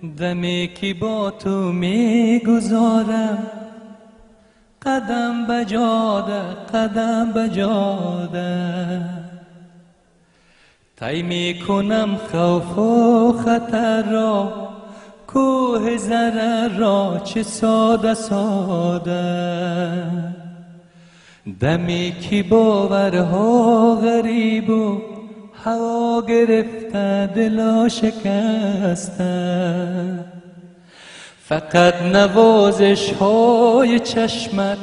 دمی که با تو میگذارم قدم به جاده قدم به جاده، طی میکنم خوف و خطر را، کوه ضرر را چه ساده ساده. دمی که باورها غریب و هوا گرفته دلا شکسته، فقط نوازش های چشمت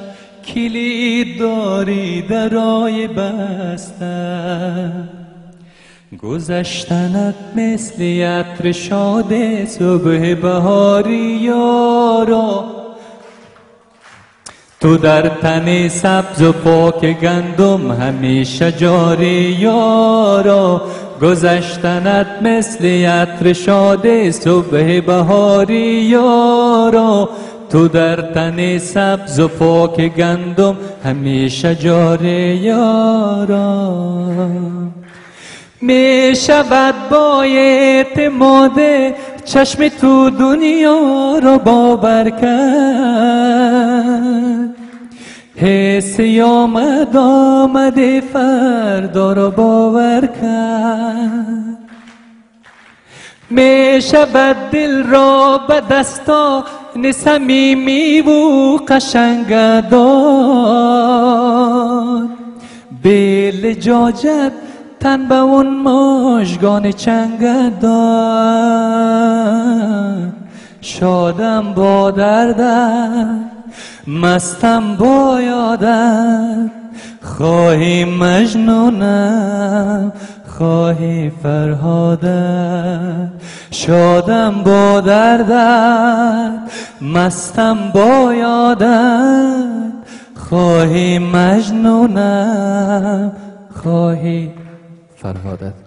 کلید داری درای بسته. گذشتنت مثل عطر شاد صبح بهاری یارا، تو در تن سبز و پاک گندم همیشه جاری یارا. گذشتنت مثل عطر شاد صبح بهاری یارا، تو در تن سبز و پاک گندم همیشه جاری یارا. می شود با اعتماد چشم تو دنیا رو باور کرد، حس آمده فردا رو باور کرد. می شود دل را به دستان صمیمی و قشنگ داد، به لجاجت تن به اون مژگان چنگ داد. شادم با دردت مستم با یادت، خواهی مجنونم خواهی فرهادت. شادم با دردت مستم با یادت، خواهی مجنونم خواهی فرهادت.